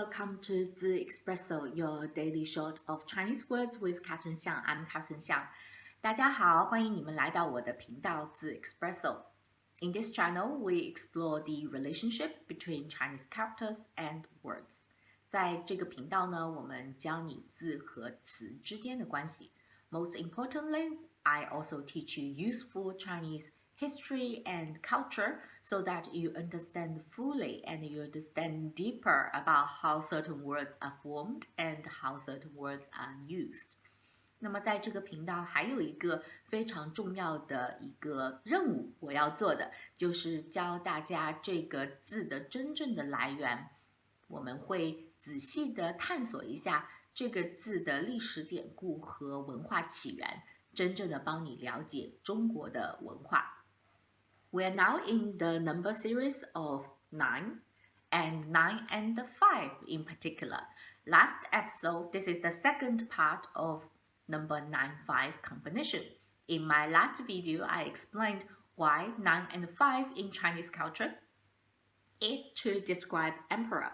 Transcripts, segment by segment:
welcome to the Espresso, your daily shot of Chinese words with Catherine Xiang. I'm Catherine Xiang. 大家好，欢迎你们来到我的频道The Espresso. In this channel, we explore the relationship between Chinese characters and words. 在这个频道呢，我们教你字和词之间的关系。Most importantly, I also teach you useful Chinese history and culture so that you understand fully and you understand deeper about how certain words are formed and how certain words are used. 那么在这个频道还有一个非常重要的一个任务我要做的，就是教大家这个字的真正的来源。我们会仔细的探索一下这个字的历史典故和文化起源，真正的帮你了解中国的文化。We are now in the number series of 9 and 9 and 5 in particular. Last episode, this is the second part of number 9-5 combination. In my last video, I explained why 9 and 5 in Chinese culture is to describe emperor.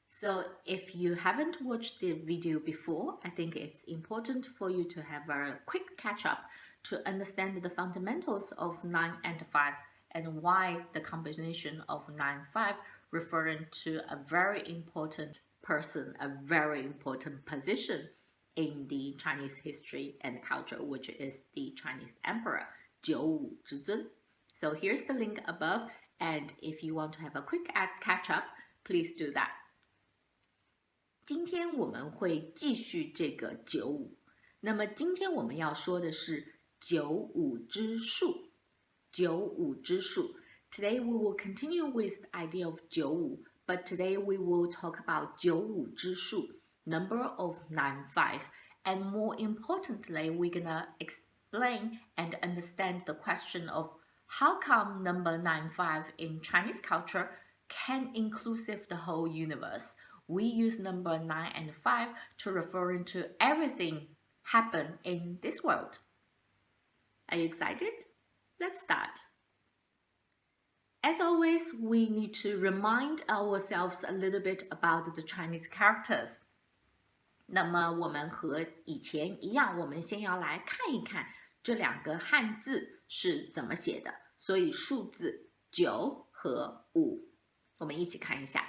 So if you haven't watched the video before, I think it's important for you to have a quick catch-up to understand the fundamentals of 9 and 5 and why the combination of 9-5 referring to a very important person, a very important position in the Chinese history and culture, which is the Chinese emperor, 九五之尊. So here's the link above, and if you want to have a quick catch-up, please do that. 今天我们会继续这个九五，那么今天我们要说的是九五之数。九五之数。Today we will continue with the idea of 九五, but today we will talk about 九五之数, number of 9-5, and more importantly, we're gonna explain and understand the question of how come number 9-5 in Chinese culture can inclusive the whole universe. We use number 9 and 5 to referring to everything happen in this world. Are you excited? Let's start. As always, we need to remind ourselves a little bit about the Chinese characters. 那么我们和以前一样，我们先要来看一看这两个汉字是怎么写的。所以数字9和5，我们一起看一下。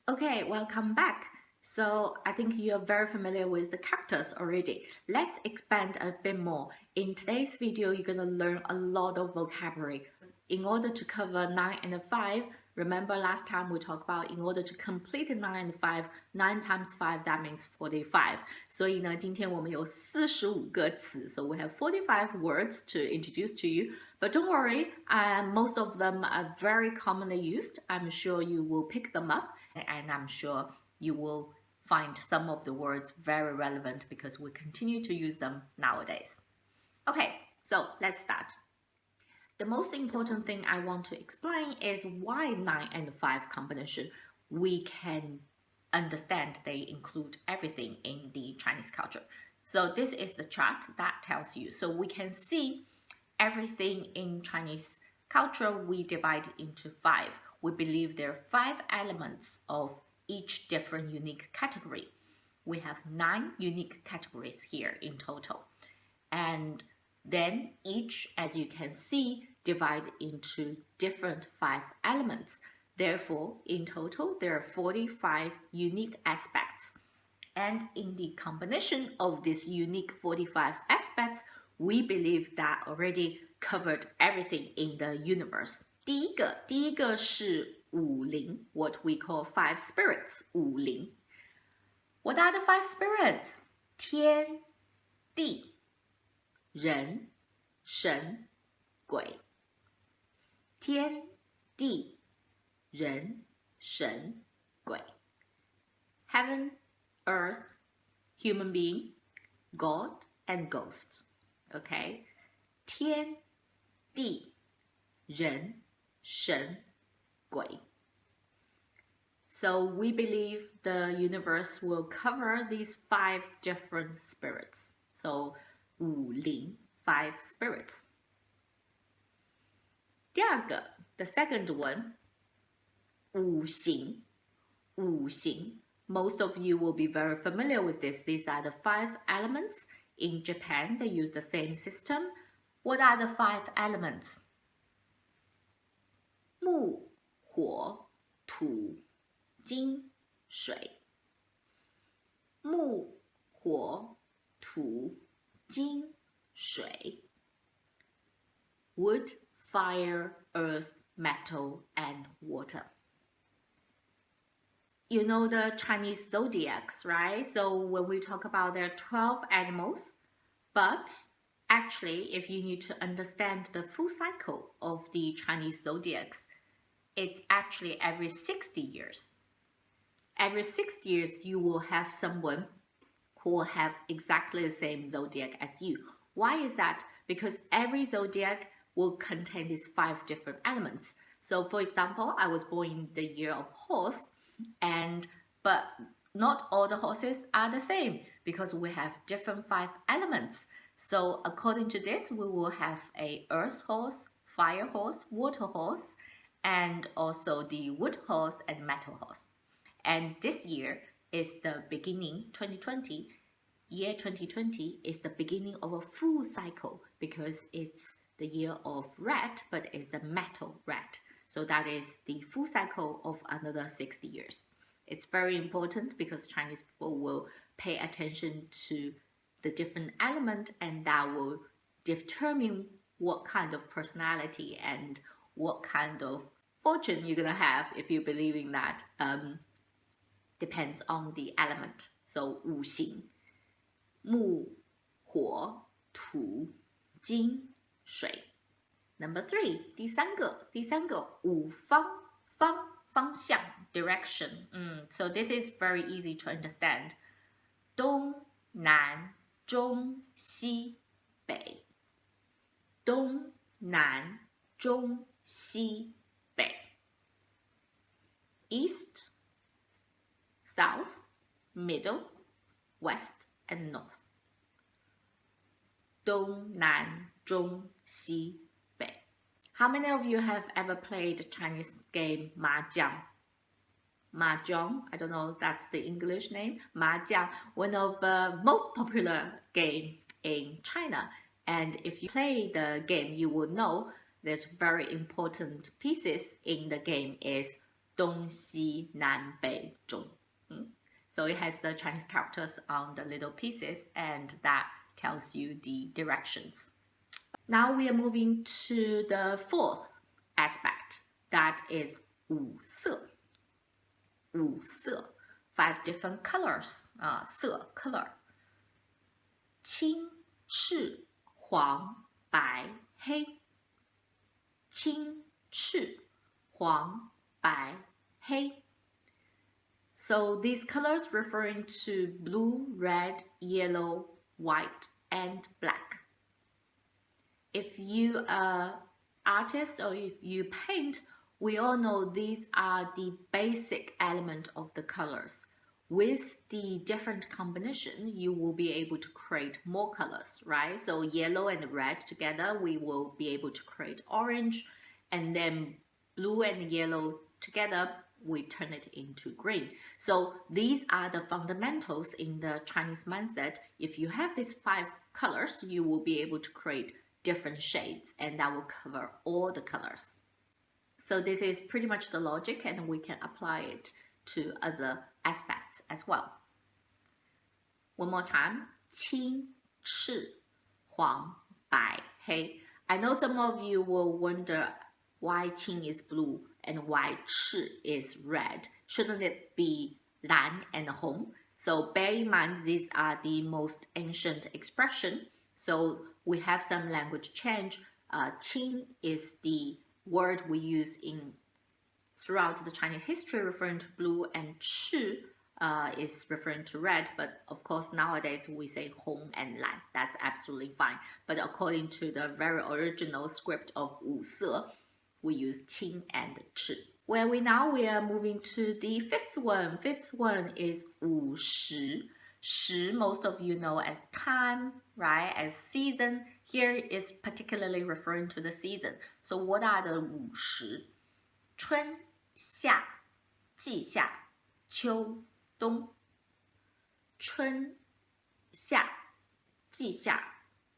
Okay, welcome back. So I think you're very familiar with the characters already. Let's expand a bit more. In today's video, you're going to learn a lot of vocabulary. In order to cover 9 and 5, remember last time we talked about in order to complete 9 and 5, 9 times 5, that means 45. 所以呢，今天我们有45个词. So we have 45 words to introduce to you. But don't worry, most of them are very commonly used. I'm sure you will pick them up. And I'm sure you will find some of the words very relevant because we continue to use them nowadays. Okay, so let's start. The most important thing I want to explain is why 9 and 5 combination. We can understand they include everything in the Chinese culture. So this is the chart that tells you. So we can see everything in Chinese culture we divide into 5. We believe there are 5 elements of each different unique category. We have 9 unique categories here in total. And then each, as you can see, divide into different 5 elements. Therefore, in total, there are 45 unique aspects. And in the combination of these unique 45 aspects, we believe that already covered everything in the universe. 第一个是五灵 what we call 5 spirits, 五灵. What are the 5 spirits? 天、地、人、神、鬼。天、地、人神鬼 Heaven, earth, human being, God, and ghost. Okay? 天地人神鬼 So we believe the universe will cover these 5 different spirits. So 五灵 5 spirits. 第二个 the second one 五行 五行 Most of you will be very familiar with this. These are the 5 elements. In Japan, they use the same system. What are the 5 elements? 木火土金水木火土金水 Wood, fire, earth, metal, and water. You know the Chinese zodiacs, right? So when we talk about there are 12 animals, but actually, if you need to understand the full cycle of the Chinese zodiacs, it's actually every 60 years. Every 6 years, you will have someone who will have exactly the same zodiac as you. Why is that? Because every zodiac will contain these 5 different elements. So for example, I was born in the year of horse, but not all the horses are the same because we have different 5 elements. So according to this, we will have a earth horse, fire horse, water horse, and also the wood horse and metal horse. And this year is the beginning, 2020. Year 2020 is the beginning of a full cycle because it's the year of rat, but it's a metal rat. So that is the full cycle of another 60 years. It's very important because Chinese people will pay attention to the different element, and that will determine what kind of personality and what kind of fortune you're gonna have if you believe in that. Depends on the element. So 五行木火土金水 Number 3 第三个五方方向 direction. So this is very easy to understand. 东南中西北东南中西北 East, South, Middle, West, and North. 东南中西北 How many of you have ever played the Chinese game Mahjong? Mahjong, I don't know if that's the English name. Mahjong, one of the most popular game in China. And if you play the game, you will know there's very important pieces in the game is 东西南北中 So it has the Chinese characters on the little pieces, and that tells you the directions. Now we are moving to the 4th aspect, that is 五色 5 different colors, 色 color 青赤黄白黑青赤黄白黑 So these colors referring to blue, red, yellow, white, and black. If you are artist or if you paint, we all know these are the basic element of the colors. With the different combination, you will be able to create more colors, right? So yellow and red together, we will be able to create orange, and then blue and yellow together, we turn it into green. So these are the fundamentals in the Chinese mindset. If you have these 5 colors, you will be able to create different shades, and that will cover all the colors. So this is pretty much the logic, and we can apply it to other aspects as well. One more time. 青赤黄白黑 I know some of you will wonder why 青 is blue and why 赤 is red. Shouldn't it be 蓝 and 红? So bear in mind these are the most ancient expression. So we have some language change. 青 is the word we use in throughout the Chinese history referring to blue, and 赤 is referring to red, but of course nowadays we say 红 and 蓝. That's absolutely fine. But according to the very original script of 五色, we use 青 and 赤. Where we are moving to the fifth one. Fifth one is 五十. 时 most of you know as time, right? As season. Here is particularly referring to the season. So what are the 五十? 春夏季夏秋冬。春夏季夏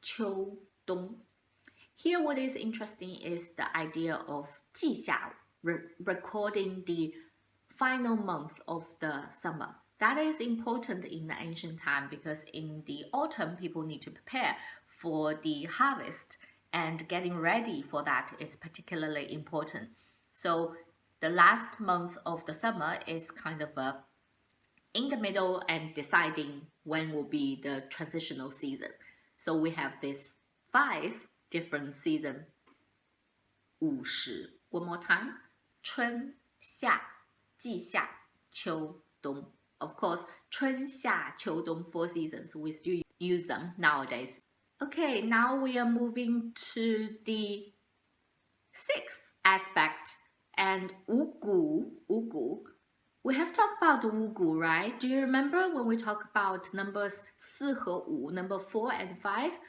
秋冬。Here what is interesting is the idea of 季夏, recording the final month of the summer. That is important in the ancient time because in the autumn people need to prepare for the harvest, and getting ready for that is particularly important. So the last month of the summer is kind of in the middle and deciding when will be the transitional season. So we have this 5 different seasons. 五十. One more time. 春夏季夏秋冬. Of course, 春夏秋冬 4 seasons, we still use them nowadays. Okay, now we are moving to the 6th aspect, and 五谷. We have talked about 五谷, right? Do you remember when we talk about numbers 4和5, number 4 and 5?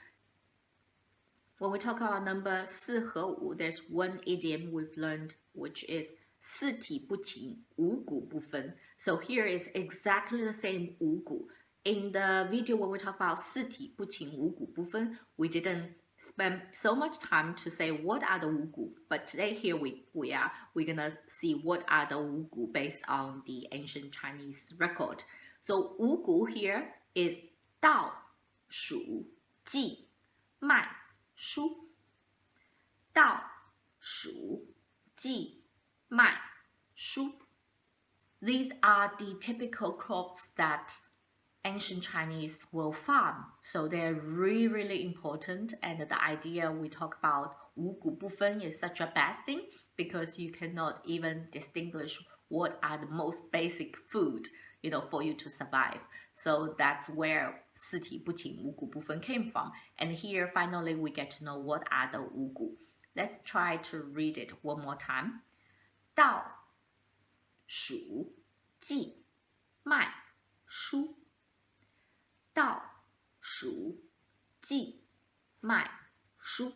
When we talk about number 4和5, there's one idiom we've learned, which is 四体不勤，五谷不分. So here is exactly the same 五谷. In the video when we talk about 四体不勤，五谷不分, we didn't spend so much time to say what are the 五谷. But today here we're gonna see what are the 五谷 based on the ancient Chinese record. So 五谷 here is 稻、黍、稷、麦、黍。稻、黍、稷、麦、黍. These are the typical crops that ancient Chinese will farm. So they're really, really important. And the idea we talk about 五谷不分 is such a bad thing because you cannot even distinguish what are the most basic food, for you to survive. So that's where 四体不勤，五谷不分 came from. And here, finally, we get to know what are the 五谷. Let's try to read it one more time. 稻、黍、稷、麦、黍。稻、黍、稷、麦、黍.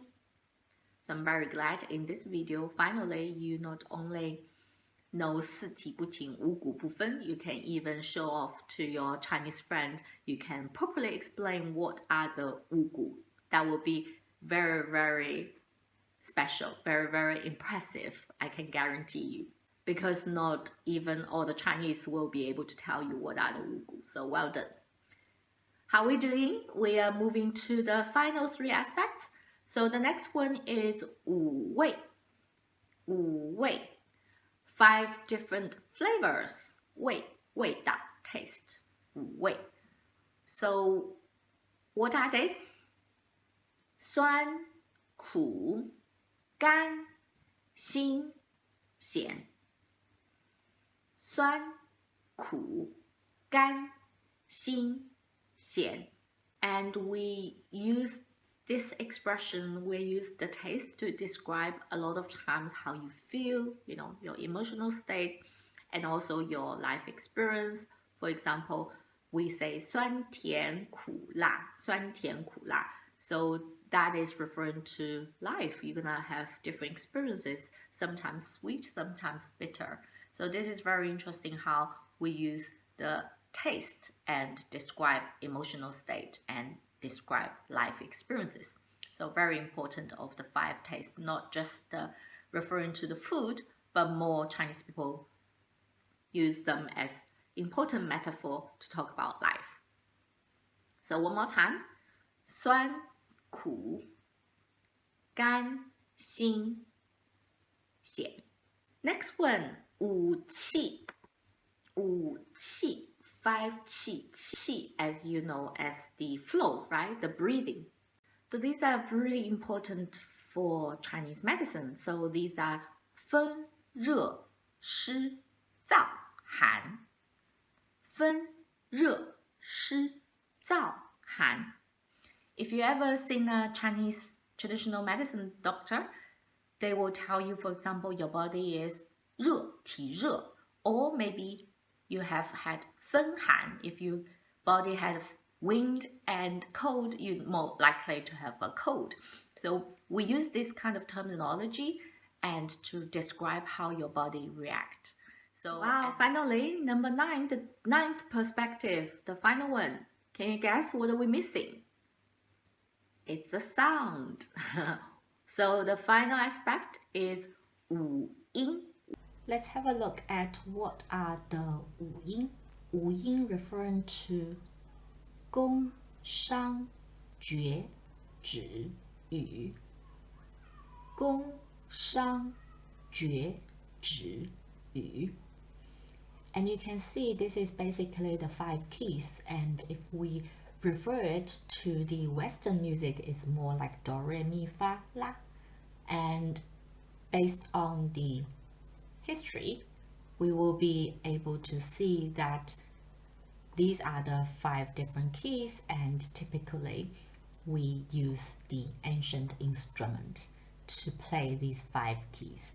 So I'm very glad in this video, finally, you not only know 四体不勤，五谷不分, you can even show off to your Chinese friend. You can properly explain what are the 五谷. That will be very, very special, very, very impressive, I can guarantee you. Because not even all the Chinese will be able to tell you what are the 五谷. So well done. How are we doing? We are moving to the final 3 aspects. So the next one is 五味. 五味. 5 different flavors. 味道, taste. 五味. So what are they? 酸、苦、甘、辛、咸。酸、苦、甘、辛、咸. And we use this expression, we use the taste to describe a lot of times how you feel, your emotional state, and also your life experience. For example, we say 酸甜苦辣, 酸甜苦辣. So that is referring to life. You're gonna have different experiences, sometimes sweet, sometimes bitter. So this is very interesting how we use the taste and describe emotional state and describe life experiences. So very important of the 5 tastes, not just referring to the food, but more Chinese people use them as important metaphor to talk about life. So one more time. 酸、苦、甘、辛、咸. Next one, 五气. 五气. 5 qi. Qi, as you know, as the flow, right? The breathing. So these are really important for Chinese medicine. So these are 风、热、湿燥寒分热湿燥寒 If you ever seen a Chinese traditional medicine doctor, they will tell you, for example, your body is 热体热 or maybe you have had 风寒 if your body had wind and cold, you're more likely to have a cold. So we use this kind of terminology and to describe how your body reacts. So wow, finally, number 9, the 9th perspective, the final one. Can you guess what are we missing? It's the sound. So the final aspect is 五音. Let's have a look at what are the 五音. 五音 referring to 工、商、角、徵、羽。工、商、角、徵、羽。And you can see this is basically the 5 keys, and if we refer it to the Western music, it's more like do, re, mi, fa, la. And based on the history, we will be able to see that these are the 5 different keys, and typically we use the ancient instrument to play these 5 keys.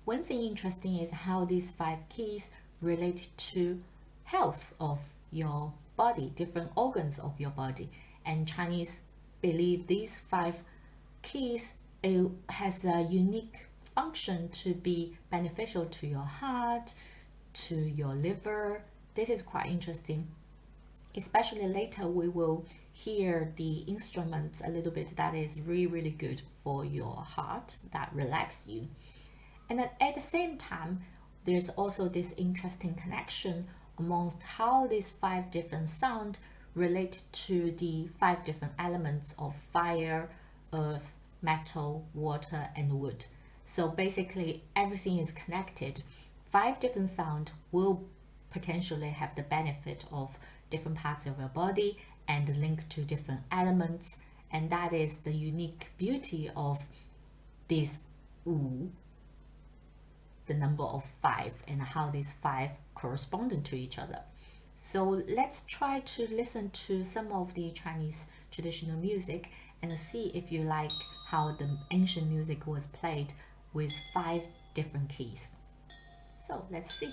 One thing interesting is how these 5 keys relate to health of your body, different organs of your body. And Chinese believe these 5 keys has a unique function to be beneficial to your heart, to your liver. This is quite interesting. Especially later we will hear the instruments a little bit that is really good for your heart, that relax you. And then at the same time, there's also this interesting connection amongst how these 5 different sounds relate to the 5 different elements of fire, earth, metal, water, and wood. So basically everything is connected. 5 different sounds will potentially have the benefit of different parts of your body and link to different elements, and that is the unique beauty of this 五, the number of 5, and how these 5 correspond to each other. So let's try to listen to some of the Chinese traditional music and see if you like how the ancient music was played with 5 different keys. So let's see.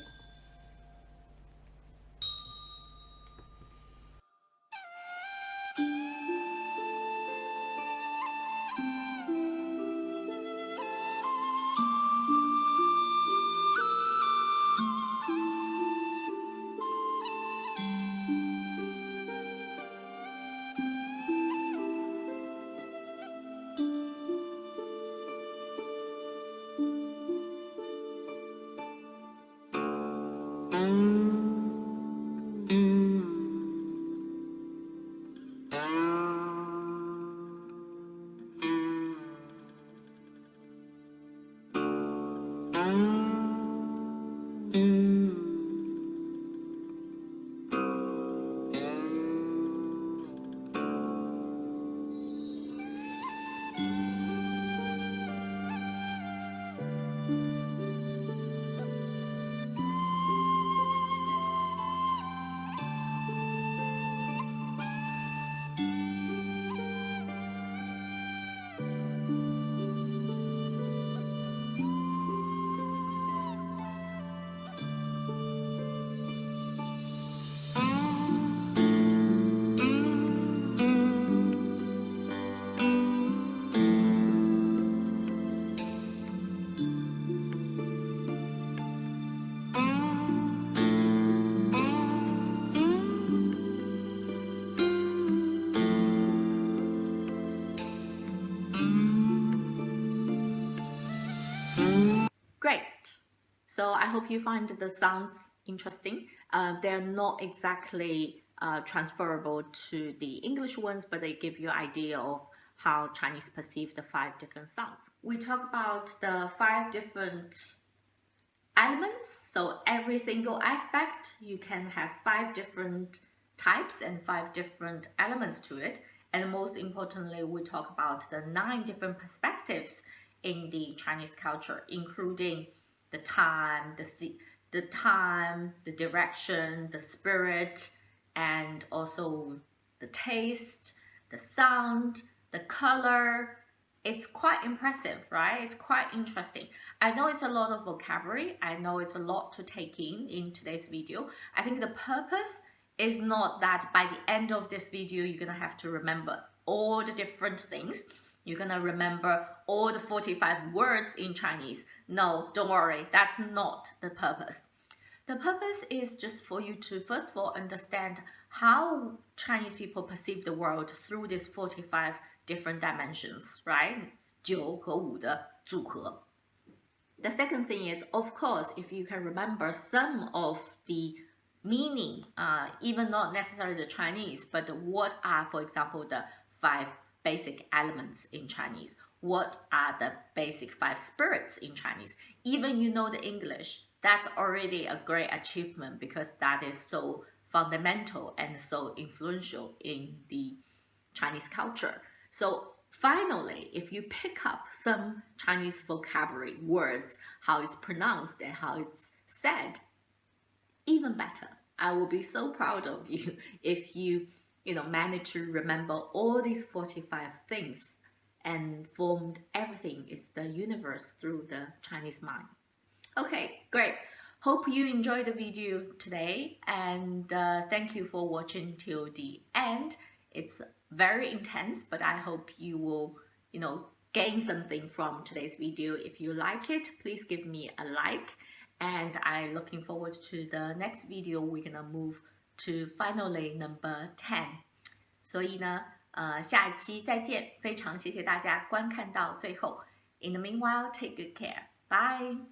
Great. So I hope you find the sounds interesting. They're not exactly transferable to the English ones, but they give you an idea of how Chinese perceive the 5 different sounds. We talk about the 5 different elements. So every single aspect, you can have 5 different types and 5 different elements to it. And most importantly, we talk about the 9 different perspectives in the Chinese culture, including the time, the direction, the spirit, and also the taste, the sound, the color. It's quite impressive, right? It's quite interesting. I know it's a lot of vocabulary. I know it's a lot to take in today's video. I think the purpose is not that by the end of this video, you're gonna have to remember all the different things. You're gonna remember all the 45 words in Chinese. No, don't worry, that's not the purpose. The purpose is just for you to, first of all, understand how Chinese people perceive the world through these 45 different dimensions, right? 9和5的组合. The second thing is, of course, if you can remember some of the meaning, even not necessarily the Chinese, but what are, for example, the 5 basic elements in Chinese? What are the basic 5 spirits in Chinese? Even you know the English, that's already a great achievement because that is so fundamental and so influential in the Chinese culture. So finally, if you pick up some Chinese vocabulary words, how it's pronounced and how it's said, even better. I will be so proud of you if you manage to remember all these 45 things and formed everything is the universe through the Chinese mind. Okay, great. Hope you enjoyed the video today, and thank you for watching till the end. It's very intense, but I hope you will, gain something from today's video. If you like it, please give me a like, and I'm looking forward to the next video. We're gonna move to finally number 10. 所以呢，下一期再见，非常谢谢大家观看到最后。In the meanwhile, take good care. Bye.